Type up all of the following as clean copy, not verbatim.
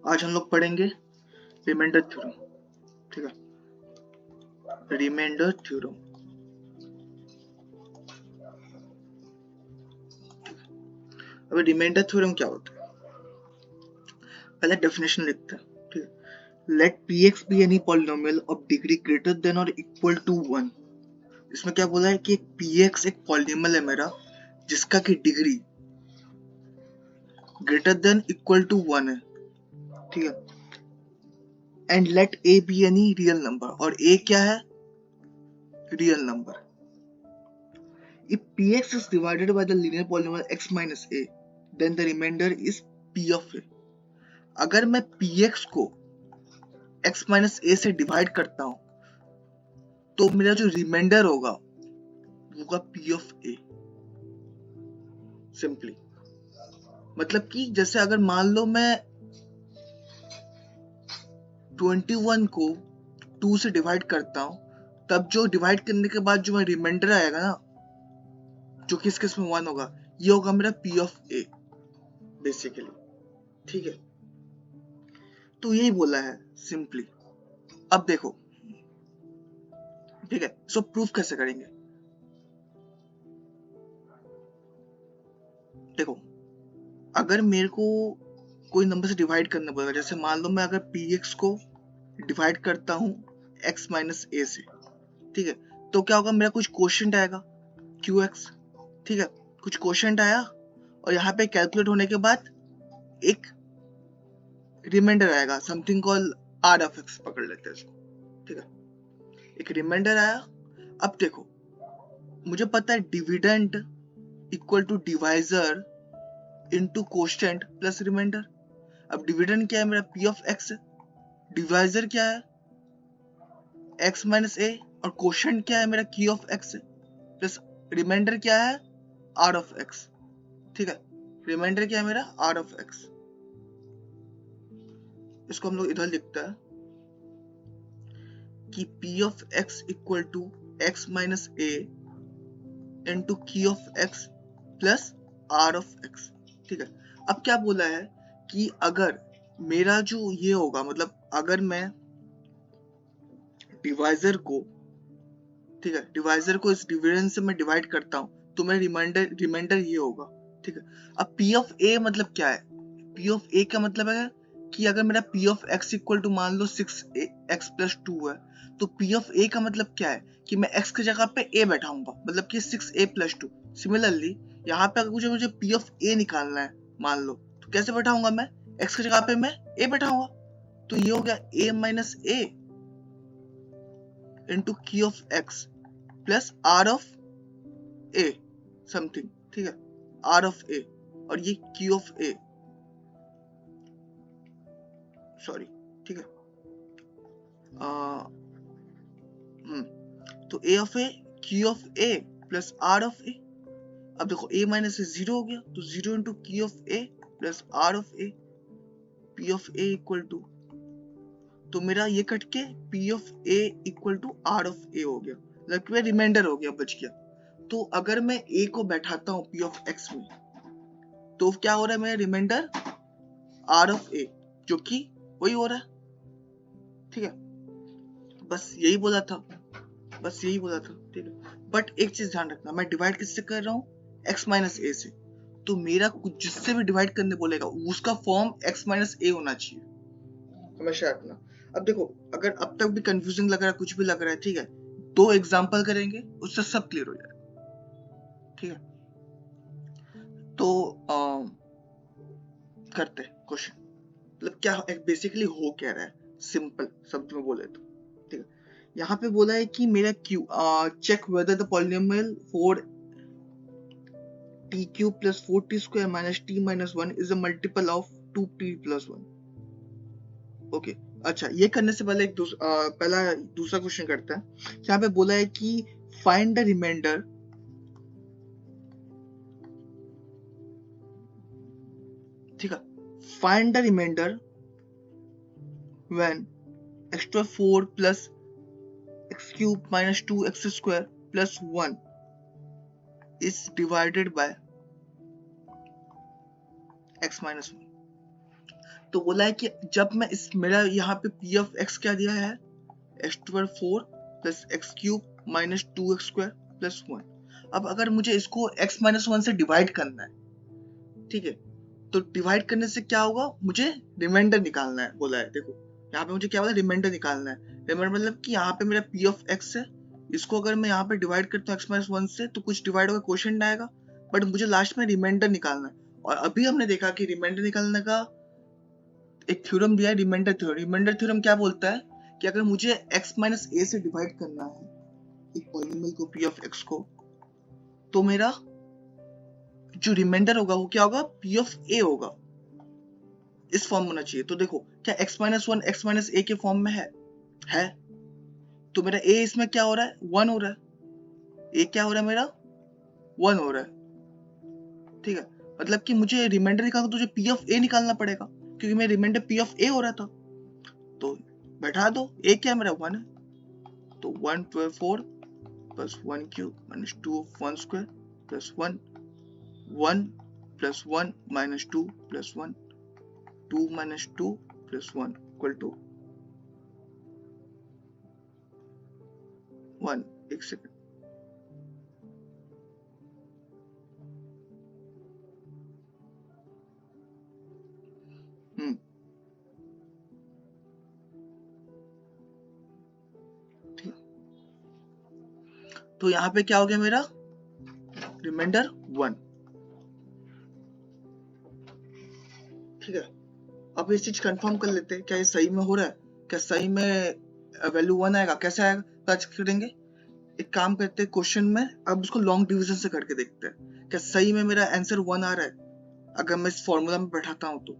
आज हम लोग पढ़ेंगे रिमाइंडर थ्योरम। ठीक है, रिमाइंडर थ्योरम। अभी रिमाइंडर थ्योरम क्या होता है, पहले डेफिनेशन लिखते हैं। ठीक है, let px be any polynomial of degree greater than और इक्वल टू 1। इसमें क्या बोला है कि px एक पॉलिनोमियल है मेरा जिसका की degree greater than equal to 1 है। ठीक है, and let a be any real number, और a क्या है, real number. If px is divided by the linear polynomial x minus a, then the remainder is p of a। अगर मैं px को x minus a से divide करता हूं तो मेरा जो रिमाइंडर होगा वो होगा p of a। सिंपली मतलब कि जैसे अगर मान लो मैं 21 को 2 से डिवाइड करता हूं, तब जो डिवाइड करने के बाद जो रिमाइंडर आएगा ना, जो कि इसके इसमें 1 होगा, ये होगा मेरा p of a बेसिकली। ठीक है, तो यही बोला है सिंपली। अब देखो, ठीक है, सो प्रूफ कैसे करेंगे। देखो, अगर मेरे को कोई नंबर से डिवाइड करना पड़ेगा, जैसे मान लो मैं अगर px को डिवाइड करता हूं x माइनस a से, ठीक है, तो क्या होगा, मेरा कुछ क्वोशिएंट आएगा qx। ठीक है, कुछ क्वोशिएंट आया और यहाँ पे कैलकुलेट होने के बाद एक रिमाइंडर आएगा, something call r of x, पकड़ लेते हैं इसको। ठीक है, एक रिमाइंडर आया। अब देखो, मुझे पता है dividend equal to divisor into quotient plus remainder. अब डिविडेंड क्या है मेरा p ऑफ x, डिवाइजर क्या है x माइनस a, और क्वोशिएंट क्या है मेरा q of x plus remainder क्या है r ऑफ x। ठीक है, रिमाइंडर क्या है मेरा r ऑफ x। इसको हम लोग इधर लिखते हैं कि p of x equal to x minus a into q of x plus r of x। ठीक है, अब क्या बोला है कि अगर मेरा जो ये होगा, मतलब अगर मैं डिवाइजर को, ठीक है, डिवाइजर को इस डिविडेंड से मैं डिवाइड करता हूं तो मेरा रिमाइंडर ये होगा। ठीक है, अब p ऑफ a मतलब क्या है, p ऑफ a का मतलब है कि अगर मेरा p of x equal to मान लो 6x प्लस 2 है, तो p ऑफ a का मतलब क्या है कि मैं x की जगह पे a बैठाऊंगा, मतलब कि 6a प्लस 2। सिमिलरली यहाँ पे अगर मुझे p ऑफ a निकालना है मान लो, तो कैसे बैठाऊंगा, मैं x की जगह पे मैं a बैठाऊंगा, तो ये हो गया a minus a into q of x plus r of a something. ठीक है, r ऑफ a और ये q ऑफ a, सॉरी। ठीक है, तो a of a, q of a plus r of a। अब देखो a माइनस से 0 हो गया, तो 0 into q of a plus r of a, p of a equal to, तो मेरा ये कट के p of a equal to r of a हो गया, मतलब रिमाइंडर हो गया, बच गया। तो अगर मैं a को बैठाता हूँ p ऑफ x में, तो क्या हो रहा है मेरा रिमाइंडर r ऑफ a, जो कि वही हो रहा है। ठीक है, बस यही बोला था, बस यही बोला था। ठीक है, बट एक चीज ध्यान रखना, मैं डिवाइड किससे कर रहा हूँ, x माइनस a से, तो मेरा कुछ जिससे भी डिवाइड करने बोलेगा उसका फॉर्म x माइनस a होना चाहिए, हमेशा रखना। अब देखो, अगर अब तक भी कंफ्यूजिंग लग रहा है, कुछ भी लग रहा है, ठीक है, 2 एग्जांपल करेंगे, उससे सब क्लियर हो जाएगा। ठीक है, तो करते हैं क्वेश्चन, मतलब क्या बेसिकली हो क्या रहा है, सिंपल शब्द में बोले तो। ठीक है, यहाँ पे बोला है कि मेरा q, check whether the polynomial 4t³ plus 4t² minus t minus 1 is a multiple of 2t plus 1। Okay, अच्छा, ये करने से पहले पहला दूसरा क्वेश्चन करते हैं। यहाँ पे बोला है कि फाइंड द रिमाइंडर, ठीक है, find the remainder when x² 4 plus x³ minus 2x² plus 1 is divided by x minus 1। तो बोला है कि जब मैं इस मेरा यहाँ पे पी ऑफ एक्स क्या दिया है, x to power 4 plus x cube minus 2x square plus 1। अब अगर मुझे इसको x माइनस 1 से डिवाइड करना है, ठीक है, तो डिवाइड करने से क्या होगा, मुझे रिमाइंडर निकालना है बोला है। देखो यहाँ पे मुझे क्या बोला, रिमाइंडर निकालना है। रिमाइंडर मतलब कि यहाँ पे मेरा पी ऑफ एक्स है, इसको अगर मैं यहाँ पे डिवाइड करता हूँ x माइनस 1 से तो कुछ डिवाइड होगा, क्वेश्चन आएगा, बट मुझे लास्ट में रिमाइंडर निकालना है। और अभी हमने देखा कि रिमाइंडर निकालने का एक थ्योरम दिया है, रिमाइंडर थ्योरम। रिमाइंडर थ्योरम क्या बोलता है कि अगर मुझे x माइनस a से डिवाइड करना है एक पॉलिनोमियल को p ऑफ x को, तो मेरा जो रिमाइंडर होगा वो क्या होगा, p ऑफ a होगा। इस फॉर्म में होना चाहिए। तो देखो क्या x minus 1 x minus a के फॉर्म में है, तो मेरा a इसमें क्या हो रहा है, 1 हो रहा है। a क्या हो रहा है मेरा, 1 हो रहा है, ठीक है। मतलब कि मुझे रिमाइंडर निकालना तो मुझे p ऑफ a निकालना पड़ेगा, क्योंकि मेरा रिमाइंडर p ऑफ a हो रहा था। तो बैठा दो, a क्या मेरा 1 है, तो 1 to 4 plus 1 cube minus 2 of 1 square plus 1 1 plus 1 minus 2 plus 1 2 minus 2 plus 1 equal to 1। एक सेकेंड, ठीक। तो यहाँ पे क्या हो गया मेरा रिमाइंडर 1, ठीक है। अब ये चीज कंफर्म कर लेते हैं, क्या ये सही में हो रहा है, क्या सही में वैल्यू 1 आएगा, कैसे आएगा पता करेंगे। एक काम करते हैं, क्वेश्चन में अब इसको लॉन्ग डिवीजन से करके देखते हैं, क्या सही में मेरा आंसर 1 आ रहा है अगर मैं इस फॉर्मूला में बैठाता हूं तो,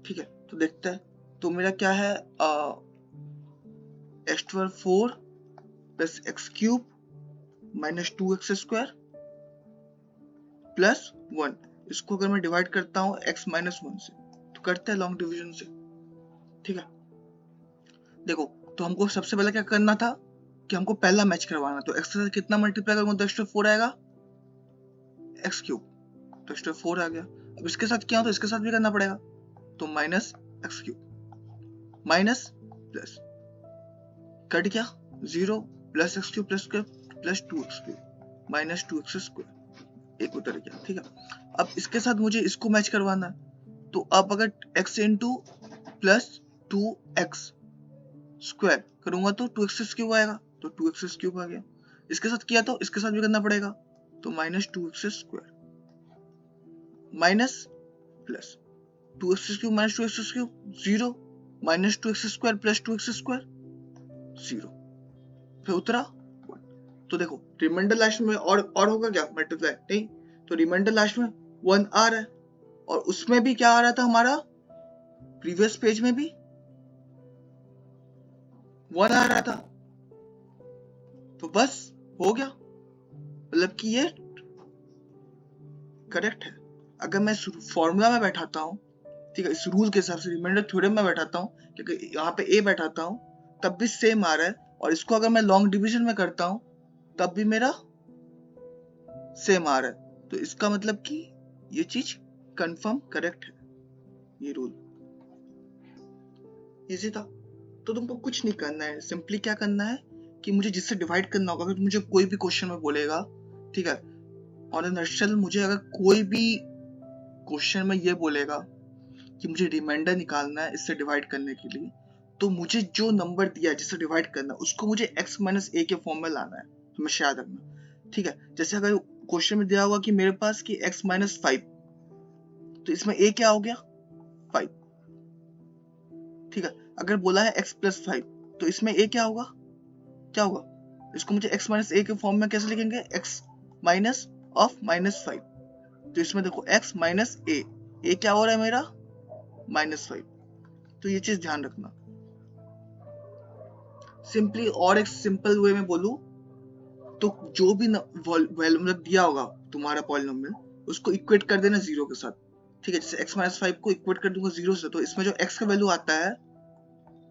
ठीक है। तो देखते हैं, तो मेरा क्या है, x to 4 plus x cube minus 2x square plus 1। इसको अगर मैं डिवाइड करता हूँ x माइनस 1 से, तो करते हैं लॉन्ग डिवीजन से, ठीक है। देखो तो हमको सबसे पहले क्या करना था कि हमको पहला मैच करवाना। तो x से कितना मल्टीप्लाई करूंगा तो x टू 4 आएगा, x क्यूब, तो x टू 4 आ गया। अब इसके साथ क्या हो, तो इसके साथ भी करना पड़ेगा, तो minus x cube minus plus cut गया 0 plus x cube plus 2x cube minus 2x square, एक उतर गया, ठीक है। अब इसके साथ मुझे इसको मैच करवाना है, तो अब अगर x into plus 2x square करूंगा तो 2x क्यूब आएगा, तो 2x क्यूब आ गया। इसके साथ किया तो इसके साथ भी करना पड़ेगा, तो minus 2x square minus plus 2x cube minus 2x cube 0 minus 2x square plus 2x square 0, फिर उतरा 1। तो देखो रिमाइंडर लास्ट में और होगा क्या, मल्टीप्लाई नहीं, तो रिमाइंडर लास्ट में 1 आ रहा है, और उसमें भी क्या आ रहा था हमारा, प्रीवियस पेज में भी 1 आ रहा था, तो बस हो गया, मतलब कि ये करेक्ट है। अगर मैं फॉर्मूला में बैठाता हूँ, ठीक है, इस रूल के हिसाब से रिमाइंडर थ्योरम में बैठाता हूँ, क्योंकि यहाँ पे a बैठाता हूँ तब भी सेम आ रहा है, और इसको अगर मैं लॉन्ग डिवीजन में करता हूँ तब भी मेरा सेम आ रहा है, तो इसका मतलब कि ये चीज कंफर्म करेक्ट है, ये रूल इजी था। तो तुमको कुछ नहीं करना है, सिंपली क्या करना है कि मुझे जिससे डिवाइड करना होगा, अगर मुझे कोई भी क्वेश्चन में बोलेगा, ठीक है, और नर्शल मुझे अगर कोई भी क्वेश्चन में ये बोलेगा कि मुझे रिमाइंडर निकालना है इससे डिवाइड करने के लिए, तो मुझे जो नंबर दिया है जिससे डिवाइड करना है उसको मुझे x माइनस a के फॉर्म में लाना है, हमेशा याद रखना, ठीक है। जैसे अगर क्वेश्चन में दिया होगा कि मेरे पास कि x माइनस 5, तो इसमें a क्या हो गया 5, ठीक है। अगर बोला है x प्लस 5, तो इसमें a क्या होगा, क्या होगा, इसको मुझे x माइनस a के फॉर्म में कैसे लिखेंगे, x माइनस ऑफ माइनस 5, तो इसमें देखो x माइनस a क्या हो रहा है मेरा माइनस 5, तो ये चीज ध्यान रखना। सिंपली और एक सिंपल वे में बोलूं तो जो भी मतलब दिया होगा तुम्हारा पॉलिनोमियल, उसको इक्वेट कर देना 0 के साथ, ठीक है। जैसे x माइनस 5 को इक्वेट कर दूंगा 0 से, तो इसमें जो x का वैल्यू आता है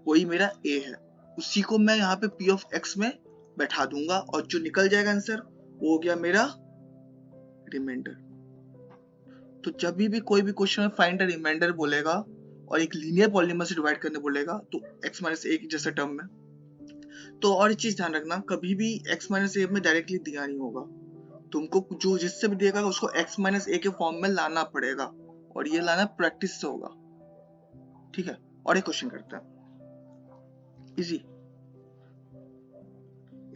वही मेरा a है, उसी को मैं यहाँ पे p ऑफ x में बैठा दूंगा, और जो निकल जाएगा आंसर वो हो गया मेरा रिमाइंडर। तो जब भी कोई भी क्वेश्चन में फाइंड द रिमाइंडर बोलेगा, और एक लीनियर पॉलीनोमियल से डिवाइड करने बोलेगा तो x माइनस ए जैसे टर्म में। तो और एक चीज ध्यान रखना, कभी भी x माइनस ए में डायरेक्टली दिया नहीं होगा, तुमको जो जिससे भी देगा उसको x माइनस ए के फॉर्म में लाना पड़ेगा, और ये लाना प्रैक्टिस से होगा। ठीक है, और एक क्वेश्चन करते हैं इजी।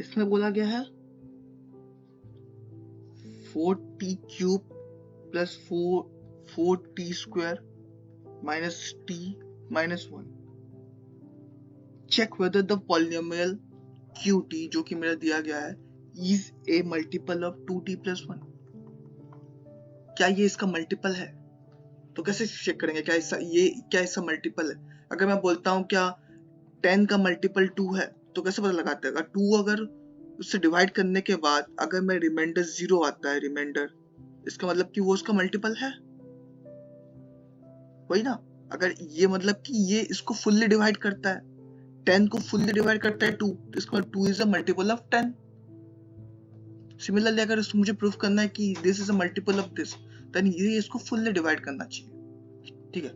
इसमें बोला गया है 4t cube plus 4t square minus t minus 1। Check whether the polynomial qt जो कि मेरा दिया गया है is a multiple of 2t plus 1। क्या ये इसका मल्टीपल है? तो कैसे चेक करेंगे क्या इसका मल्टीपल है? अगर मैं बोलता हूँ क्या 10 का मल्टीपल 2 है तो कैसे पता लगाते हैं? 2 अगर उससे डिवाइड करने के बाद अगर मैं रिमाइंडर 0 आता है रिमाइंडर, इसका मतलब कि वो उसका मल्टीपल है, वही ना। अगर ये मतलब कि ये इसको फुल्ली डिवाइड करता है, 10 को फुल्ली डिवाइड करता है 2, तो इसका 2 is a multiple of 10। Similarly अगर मुझे प्रूफ करना है कि this is a multiple of this, then ये इसको फुल्ली डिवाइड करना चाहिए। ठीक है,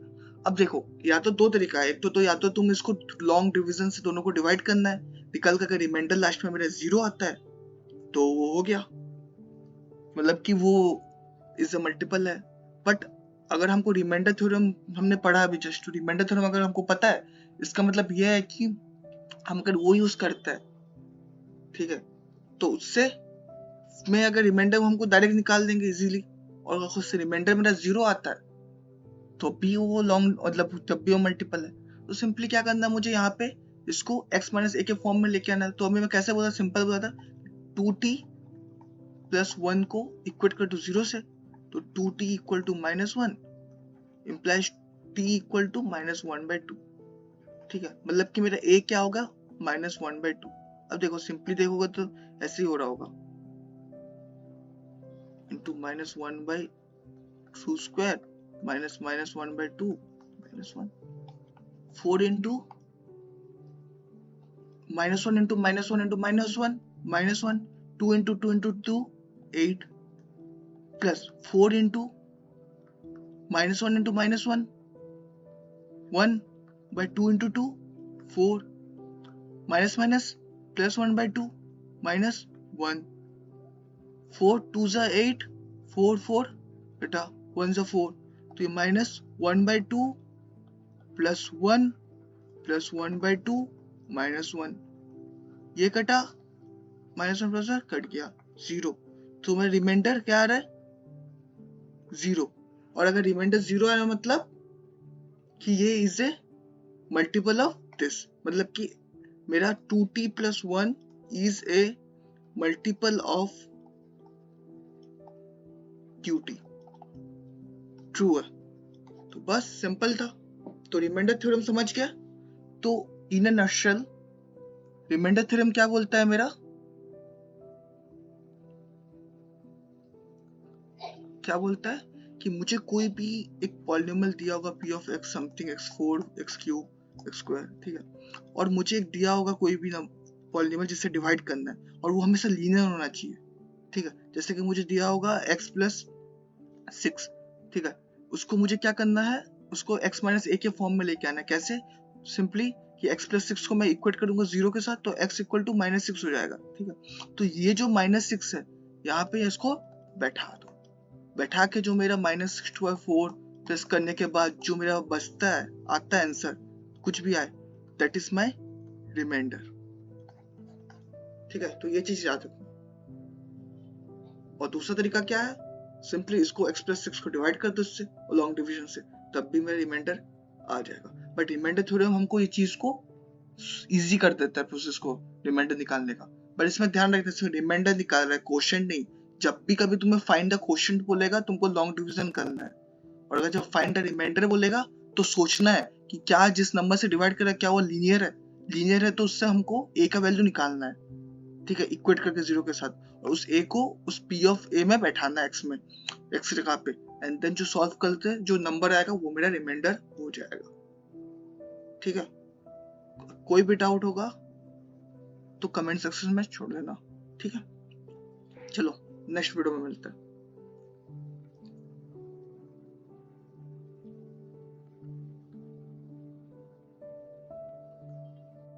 अब देखो या तो दो तरीका है, एक तो या तो तुम इसको लॉन्ग डिवीजन से दोनों को डिवाइड करना है, निकल कर रिमाइंडर लास्ट में मेरा 0 आता है तो वो हो गया, मतलब कि वो इज अ मल्टीपल है। बट अगर हमको रिमाइंडर थ्योरम हमने पढ़ा अभी जस्ट, रिमाइंडर थ्योरम अगर हमको पता है, इसका मतलब यह है कि हम अगर वो यूज करते हैं, ठीक है, तो उससे में अगर रिमाइंडर हमको डायरेक्ट निकाल देंगे इजीली, और अगर उससे रिमाइंडर मेरा 0 आता है तो भी वो लॉन्ग मतलब तब भी वो मल्टीपल है। तो सिंपली क्या करना है मुझे यहाँ पे इसको x माइनस ए के फॉर्म में लेके आना है। तो अभी मैं कैसे बोला, सिंपल बोला था 2t प्लस 1 को इक्वेट कर टू 0 से, तो 2t equal to minus 1 implies t equal to minus 1/2। ठीक है, मतलब कि मेरा a क्या होगा माइनस 1/2। अब देखो सिंपली देखोगे तो ऐसे ही हो रहा होगा, into minus 1/2 square minus minus 1/2 minus 1, 4 into minus 1 into minus 1 into minus 1 minus 1, 2 into 2 into 2 8 plus 4 into minus 1 into minus 1 1/2 into 2 4 minus minus plus 1/2 minus 1, 4 2 जा 8 4 4 बेटा 1 जा 4, तो ये माइनस 1/2 प्लस 1 प्लस 1/2 माइनस 1, ये कटा माइनस 1 प्लस 1 कट गया 0। तो मेरा रिमाइंडर क्या आ रहा है 0, और अगर रिमाइंडर 0 आ रहा है मतलब कि ये is a multiple of this, मतलब कि मेरा 2t plus 1 is a multiple of qt। True है, तो बस सिंपल था। तो रिमाइंडर थ्योरम समझ गया। तो इन अ नटशेल रिमाइंडर थ्योरम क्या बोलता है मेरा, क्या बोलता है कि मुझे कोई भी एक पॉलिनोमियल दिया होगा p of x something x4 x3 x2, ठीक है, और मुझे एक दिया होगा कोई भी पॉलिनोमियल जिससे डिवाइड करना है और वो हमेशा लीनियर होना चाहिए। ठीक है, जैसे कि मुझे दिया होगा x प्लस 6, ठीक है, उसको मुझे क्या करना है, उसको x माइनस ए के फॉर्म में लेके आना है। कैसे? सिंपली कि x प्लस 6 को मैं इक्वेट करूंगा 0 के साथ, तो x इक्वल टू माइनस 6 हो जाएगा। ठीक है, तो ये जो माइनस 6 है यहाँ पे इसको बैठा दो, बैठा के जो मेरा माइनस 6/4 प्लस करने के बाद जो मेरा बचता है, आता है आंसर कुछ भी आए, दैट इज माई रिमाइंडर। ठीक है, तो ये चीज याद रखो। और दूसरा तरीका क्या है, सिंपली इसको x प्लस 6 को डिवाइड कर दो इससे लॉन्ग डिवीजन से, तब भी मेरा रिमाइंडर आ जाएगा। बट रिमाइंडर थ्योरम हमको ये चीज को इजी कर देता है प्रोसेस को रिमाइंडर निकालने का। बट इसमें ध्यान रखना रिमाइंडर निकाल रहा है, क्वोशिएंट नहीं। जब भी कभी तुम्हें फाइंड द क्वोशिएंट बोलेगा तुमको लॉन्ग डिवीजन करना है, और अगर जब फाइंड द रिमाइंडर बोलेगा तो सोचना है कि क्या जिस नंबर से डिवाइड कर रहा है क्या वो लीनियर है। लीनियर है तो उससे हमको a का वैल्यू निकालना है, ठीक है, इक्वेट करके 0 के साथ, और उस a को उस p ऑफ a में बैठाना है x में, x जगह पे, एंड देन जो सॉल्व करते हैं जो नंबर आएगा वो मेरा रिमाइंडर हो जाएगा। ठीक है, कोई भी डाउट होगा तो कमेंट सेक्शन में छोड़ देना। ठीक है, चलो नेक्स्ट वीडियो में मिलते हैं।